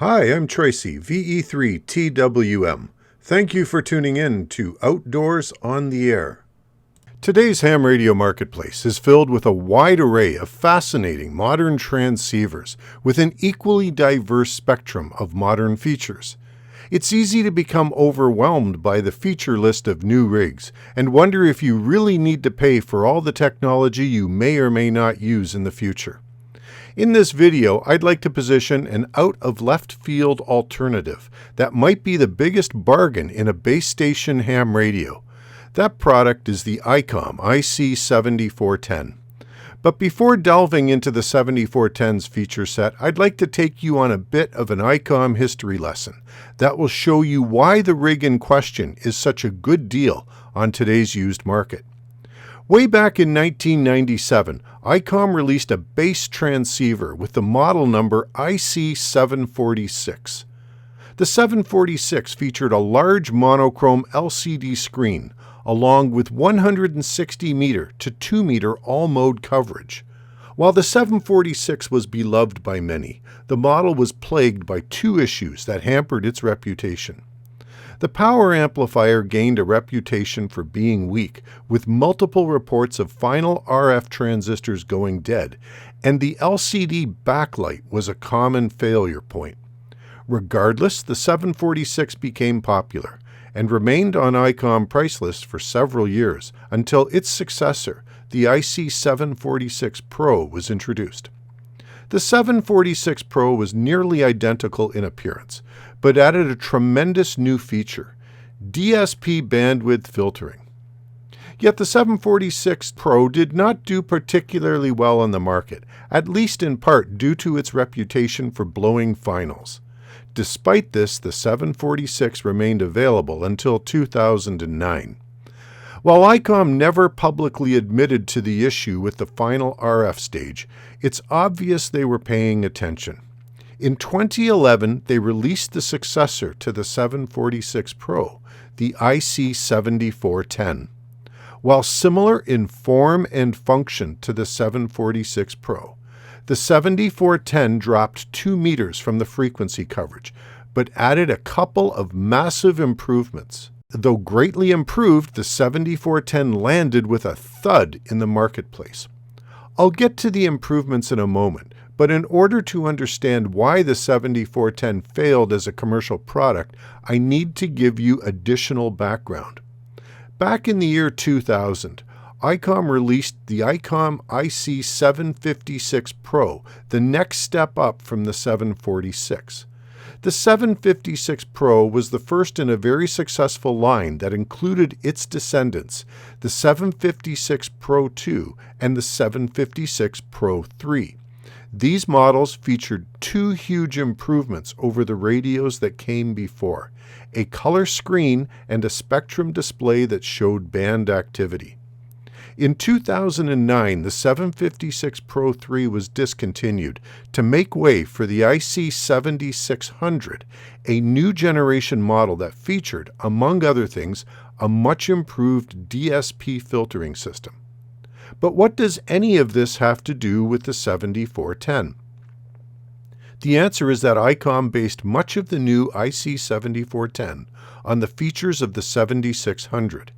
Hi, I'm Tracy, VE3TWM. Thank you for tuning in to Outdoors on the Air. Today's ham radio marketplace is filled with a wide array of fascinating modern transceivers with an equally diverse spectrum of modern features. It's easy to become overwhelmed by the feature list of new rigs and wonder if you really need to pay for all the technology you may or may not use in the future. In this video, I'd like to position an out-of-left-field alternative that might be the biggest bargain in a base station ham radio. That product is the Icom IC-7410. But before delving into the 7410's feature set, I'd like to take you on a bit of an Icom history lesson that will show you why the rig in question is such a good deal on today's used market. Way back in 1997, Icom released a base transceiver with the model number IC-7410. The 746 featured a large monochrome LCD screen along with 160 meter to 2 meter all-mode coverage. While the 746 was beloved by many, the model was plagued by two issues that hampered its reputation. The power amplifier gained a reputation for being weak, with multiple reports of final RF transistors going dead, and the LCD backlight was a common failure point. Regardless, the 746 became popular and remained on Icom price lists for several years until its successor, the IC-746 Pro, was introduced. The 746 Pro was nearly identical in appearance, but added a tremendous new feature, DSP bandwidth filtering. Yet the 746 Pro did not do particularly well on the market, at least in part due to its reputation for blowing finals. Despite this, the 746 remained available until 2009. While Icom never publicly admitted to the issue with the final RF stage, it's obvious they were paying attention. In 2011, they released the successor to the 746 Pro, the IC-7410. While similar in form and function to the 746 Pro, the 7410 dropped 2 meters from the frequency coverage, but added a couple of massive improvements. Though greatly improved, the 7410 landed with a thud in the marketplace. I'll get to the improvements in a moment, but in order to understand why the 7410 failed as a commercial product, I need to give you additional background. Back in the year 2000, Icom released the Icom IC-756 Pro, the next step up from the 746. The 756 Pro was the first in a very successful line that included its descendants, the 756 Pro 2 and the 756 Pro 3. These models featured two huge improvements over the radios that came before, a color screen and a spectrum display that showed band activity. In 2009, the 756 Pro 3 was discontinued to make way for the IC-7600, a new generation model that featured, among other things, a much improved DSP filtering system. But what does any of this have to do with the 7410? The answer is that Icom based much of the new IC-7410 on the features of the 7600.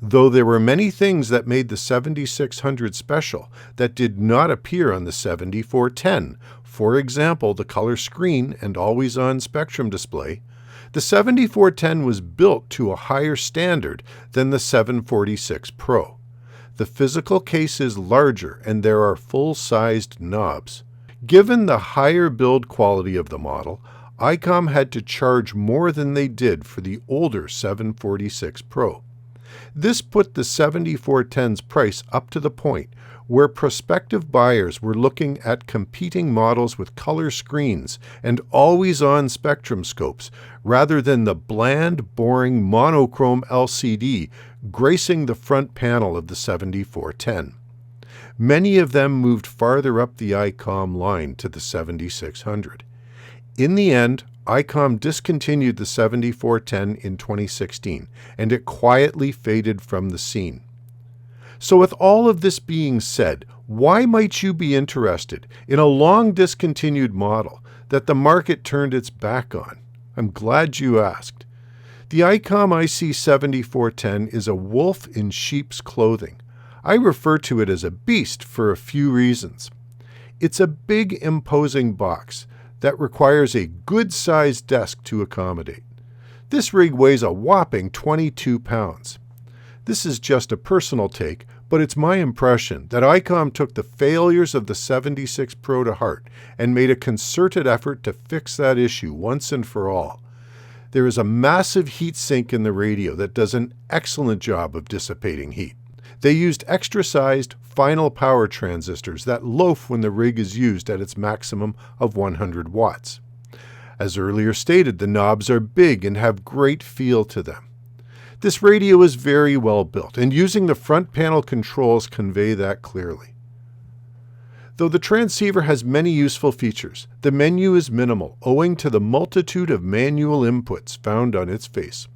Though there were many things that made the 7600 special that did not appear on the 7410, for example, the color screen and always-on spectrum display, the 7410 was built to a higher standard than the 746 Pro. The physical case is larger and there are full-sized knobs. Given the higher build quality of the model, Icom had to charge more than they did for the older 746 Pro. This put the 7410's price up to the point where prospective buyers were looking at competing models with color screens and always-on spectrum scopes rather than the bland, boring monochrome LCD gracing the front panel of the 7410. Many of them moved farther up the Icom line to the 7600. In the end, Icom discontinued the 7410 in 2016, and it quietly faded from the scene. So with all of this being said, why might you be interested in a long discontinued model that the market turned its back on? I'm glad you asked. The Icom IC-7410 is a wolf in sheep's clothing. I refer to it as a beast for a few reasons. It's a big, imposing box that requires a good-sized desk to accommodate. This rig weighs a whopping 22 pounds. This is just a personal take, but it's my impression that Icom took the failures of the 76 Pro to heart and made a concerted effort to fix that issue once and for all. There is a massive heat sink in the radio that does an excellent job of dissipating heat. They used extra-sized final power transistors that loaf when the rig is used at its maximum of 100 watts. As earlier stated, the knobs are big and have great feel to them. This radio is very well built, and using the front panel controls convey that clearly. Though the transceiver has many useful features, the menu is minimal owing to the multitude of manual inputs found on its face.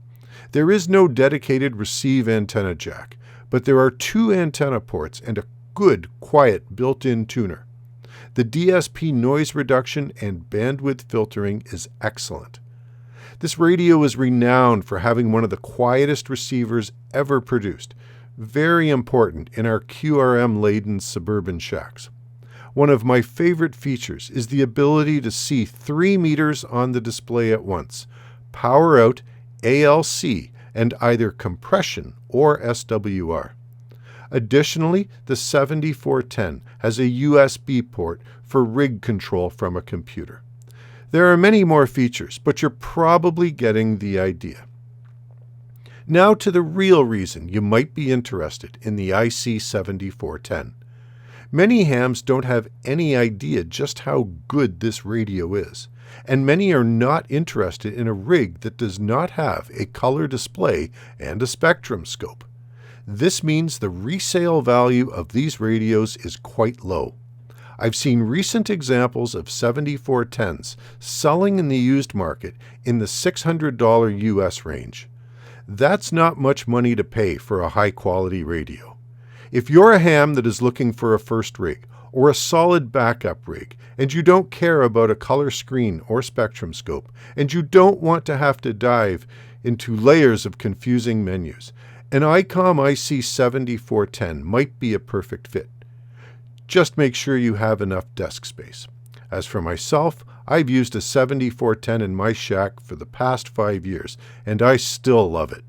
There is no dedicated receive antenna jack, but there are 2 antenna ports and a good, quiet built-in tuner. The DSP noise reduction and bandwidth filtering is excellent. This radio is renowned for having one of the quietest receivers ever produced, very important in our QRM-laden suburban shacks. One of my favorite features is the ability to see 3 meters on the display at once, power out, ALC, and either compression or SWR. Additionally, the 7410 has a USB port for rig control from a computer. There are many more features, but you're probably getting the idea. Now to the real reason you might be interested in the IC-7410. Many hams don't have any idea just how good this radio is, and many are not interested in a rig that does not have a color display and a spectrum scope. This means the resale value of these radios is quite low. I've seen recent examples of 7410s selling in the used market in the $600 US range. That's not much money to pay for a high-quality radio. If you're a ham that is looking for a first rig or a solid backup rig, and you don't care about a color screen or spectrum scope, and you don't want to have to dive into layers of confusing menus, an Icom IC-7410 might be a perfect fit. Just make sure you have enough desk space. As for myself, I've used a 7410 in my shack for the past 5 years, and I still love it.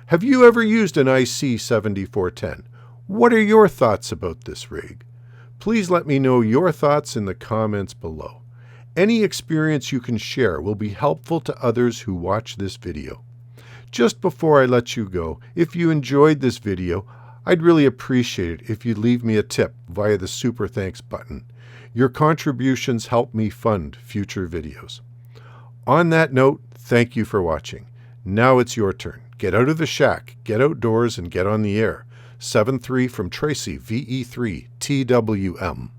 Have you ever used an IC-7410? What are your thoughts about this rig? Please let me know your thoughts in the comments below. Any experience you can share will be helpful to others who watch this video. Just before I let you go, if you enjoyed this video, I'd really appreciate it if you'd leave me a tip via the Super Thanks button. Your contributions help me fund future videos. On that note, thank you for watching. Now it's your turn. Get out of the shack, get outdoors, and get on the air. 7-3 from Tracy, VE3, TWM.